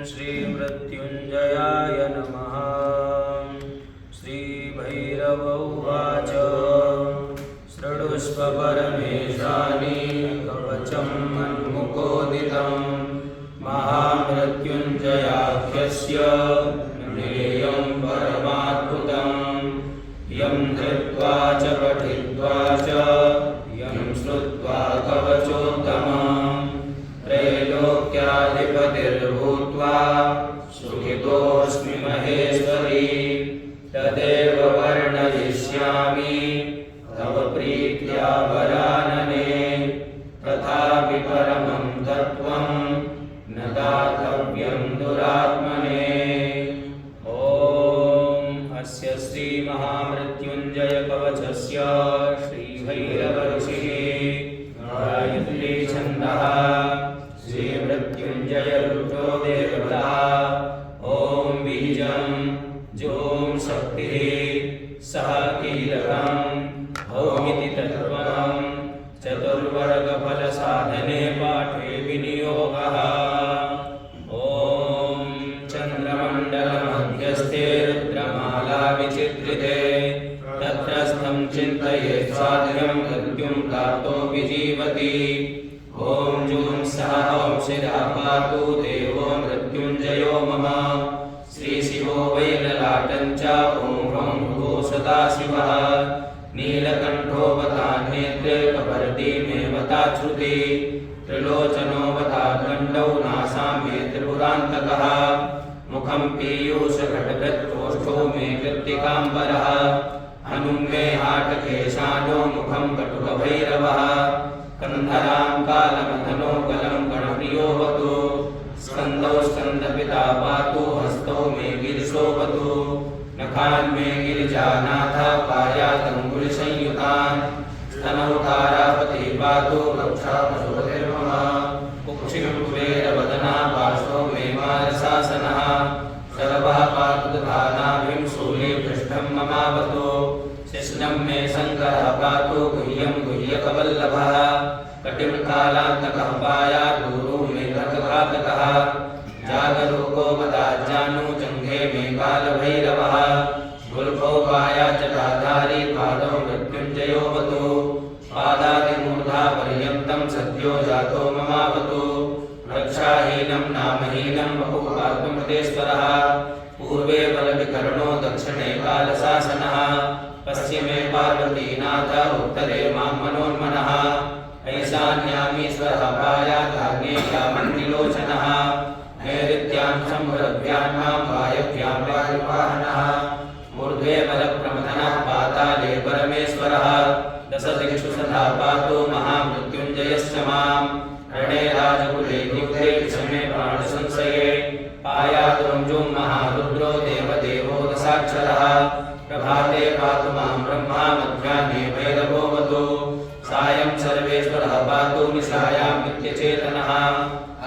श्री मृत्युंजयाय नमः। श्री भैरव उवाच शृणुष्व परमेशानि कवचं मन्मुखोदितं महामृत्युंजयाख्यस्य ज्ञेयं परमाद्भुतं यं धृत्वा च पठित्वा च यं श्रुत्वा कवचोत्तमं त्रैलोक्याधिपतिर्भूत्वा सुखितोऽस्मि महेश्वरी तदेव वर्णयिष्यामि तव प्रीत्या वरानने तथापि परमं तत्त्वं न दातव्यं दुरात्मने। ॐ अस्य श्री महामृत्युंजय कवचस्य श्री भैरव ऋषिः गायत्री छन्दः श्री मृत्युंजय रुद्रो देवता। ओम बीजं जों शक्तिः सह कीलकं ओमिति तत्त्वं चतुर्वर्गफलसाधने पाठे विनियोगः। ओम चन्द्रमण्डलमध्यस्थे रुद्रमाला विचित्रिते तत्रस्थं चिन्तयेत् साध्यं मृत्युं प्राप्तो विजीवति। ओम जूं सह ॐ शिरः पातु देवो मृत्युंजयो मम श्री शिवो वै ललाटं च ॐ ह्रौं भुवो सदाशिवः नीलकण्ठोऽवता नेत्रे कपर्दीमेवता श्रुति त्रिलोचनो वता दण्डौ नासां मे त्रिपुरान्तकः मुखं पीयूषघटगत्कोष्ठो मे कृत्तिकाम्बरः हनुं मे हाटकेशानो मुखं कटुकभैरवः कन्धरां कालमथनो गलं गणप्रियोऽवतु स्कन्दौ स्कन्दपिता पातु हस्तौ मे गिरिशोऽवतु नखान् मे गिरिजानाथ पायादङ्गुलिसंयुतान् स्तनौ तारापति पातु रक्षा पशुपतिर्मम कुक्षिं कुबेरवदना पार्श्वौ मे मारशासनः शरवः पातु तथा नाभिं शूलीपृष्ठं ममावतु शिष्णं मे शङ्करः पातु गुह्यं गुह्यकवल्लभः कटिं कालान्तकः पायात् दूरो मे घटघातकः जागरूको वदाज्जानु जङ्घे मे कालभैरवः गुल्फौ पायाच्चटाधारी पादौ मृत्युञ्जयोऽवतु पादादिमूर्धा पर्यन्तं सद्यो जातो ममावतु रक्षाहीनं नामहीनं बहुपातुमृतेश्वरः पूर्वे बलविकर्णो दक्षिणे कालशासनः पश्चिमे पार्वतीनाथ उत्तरे मां मनोन्मनः ऐशान्यामीश्वरः पायादाग्नेयामन्निलोचनः नैऋत्यां संवरभ्यां मां वायव्यां वायुवाहनः ऊर्ध्वे बलप्रमथनः पाताले परमेश्वरः दशदिक्षु सदा पातु महामृत्युञ्जयश्च मां रणे राजकुले युद्धे विषमे प्राणसंशये पायाद्रंजुं महारुद्रो देवदेवो दशाक्षरः प्रभाते पातु मां ब्रह्मा मध्याह्ने भैरवोऽवतु सायं सर्वेश्वरः पातु निशायां नित्यचेतनः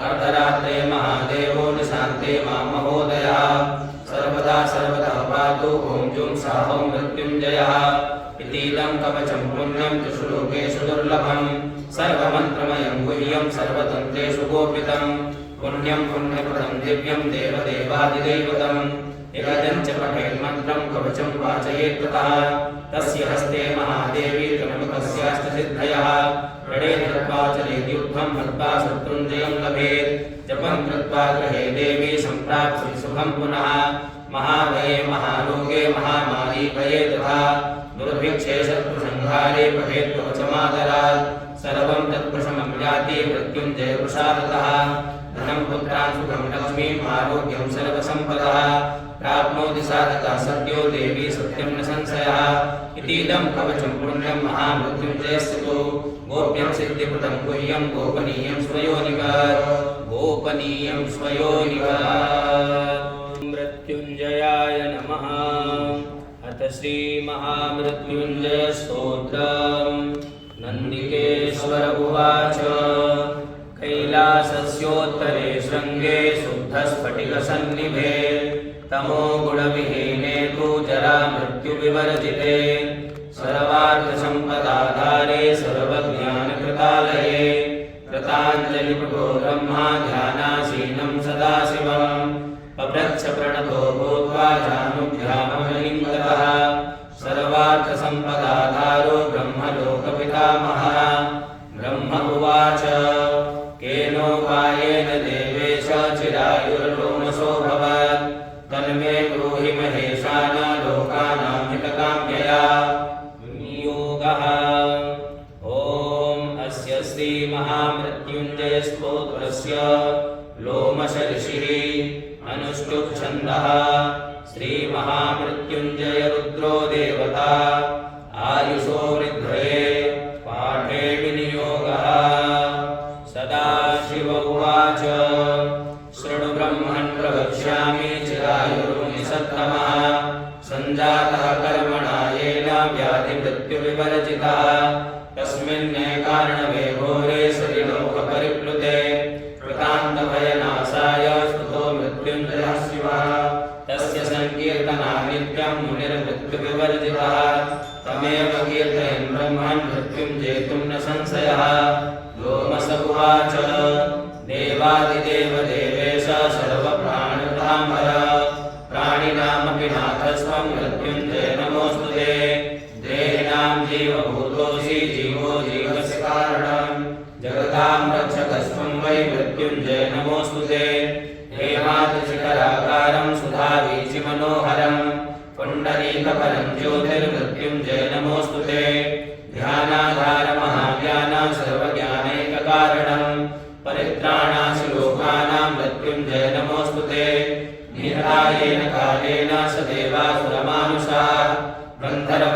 अर्धरात्रे महादेवो निशान्ते मां महोदयः सर्वदा सर्वतः पातु ॐ जुं साहौ मृत्युञ्जयः इतीदं कवचं पुण्यं त्रिषु लोकेषु दुर्लभं सर्वमन्त्रमयं गुह्यं सर्वतन्त्रेषु गोपितं पुण्यं पुण्यप्रदं दिव्यं देवदेवादिदैवतं यदं च पठेन्मन्त्रं कवचं वाचयेत् ततः तस्य हस्ते महादेवी त्र्यम्बकस्याष्टसिद्धयः रणे धृत्वा चलेद्युद्धं हत्वा शत्रुञ्जयं लभेत् जपं कृत्वा गृहे देवी सम्प्राप्स्यति सुखं पुनः महाभये महारोगे महामारी भये तथा दुर्भिक्षे शत्रुसंहारे पठेत् कवचमादरात् सर्वं तत्प्रशमं याति मृत्युञ्जयप्रसादतः धनं पुत्रान् सुखं लक्ष्मीम् आरोग्यं सर्वसम्पदः प्राप्नोति साधकः सद्यो देवी सत्यं न संशयः इतीदं कवचं पुण्यं महामृत्युञ्जयस्य तु गोप्यं सिद्धिप्रदं गुह्यं गोपनीयं स्वयोनिव मृत्युञ्जयाय नमः। अथ श्री महामृत्युञ्जय स्तोत्रम्। नन्दिकेश्वर उवाच कैलासस्योत्तरे शृङ्गे शुद्धस्फटिकसन्निभे तमो गुणविहीने तु जरा मृत्युविवर्जिते सर्वार्थसम्पदाधारे सर्वज्ञानकृतालये कृत पताञ्जलिप्रभो ब्रह्मा ध्यानासीनं सदाशिवम् पप्रच्छ प्रणतो भूत्वा जानुभ्यामलिङ्गतः सर्वार्थसम्पदाधारो ब्रह्मलोकपितामहः ब्रह्म उवाच केनोपायेन देवेश चिरायुर्लोमसो भवत् तन्मे ब्रूहि महेशान लोकानां हितकाम्यया योगः। ॐ अस्य श्रीमहामृत्युञ्जयस्तोत्रस्य लोमशर्षिः अनुष्टुप् छन्दः श्रीमहामृत्युञ्जय रुद्रो देवता आयुषो वृद्धये पाठे विनियोगः। सदाशिव उवाच शृणु ब्रह्मन् प्रवक्ष्यामि चिरायुर्मुनिसत्तमः सञ्जातः कर्मणा येन व्याधिमृत्युविवर्जितः तस्मिन्नेकार्णवे घोरे सलिलोकपरिप्लुते कृतान्तभयनाशाय स्तुतो मृत्युञ्जयः शिवः तस्य संकीर्तना नित्यं मुनिर्मृत्युविवर्जितः तमेव कीर्तयन् ब्रह्मन् मृत्युञ्जेतुं न संशयः। लोमस उवाच देवादिदेव देवेश सर्वप्राणिधामर प्राणिनामपि नाथस्त्वं मृत्युञ्जय नमोऽस्तुते देहिनां जीवभूतोऽसि जीवो जीवस्य कारणं जगतां रक्षकस्त्वं वै मृत्युञ्जय नमोऽस्तुते हेमाद्रिशिखराकारं सुधावीचिमनोहरं पुण्डरीकफलं ज्योतिर्मृत्युञ्जय नमोऽस्तुते ध्यानाधारमहाज्ञान सर्वज्ञानैककारणं परित्राणासि लोकानां मृत्युञ्जय नमोऽस्तुते निहतायेन कालेन स देवासुरमानुषा गन्धर्वा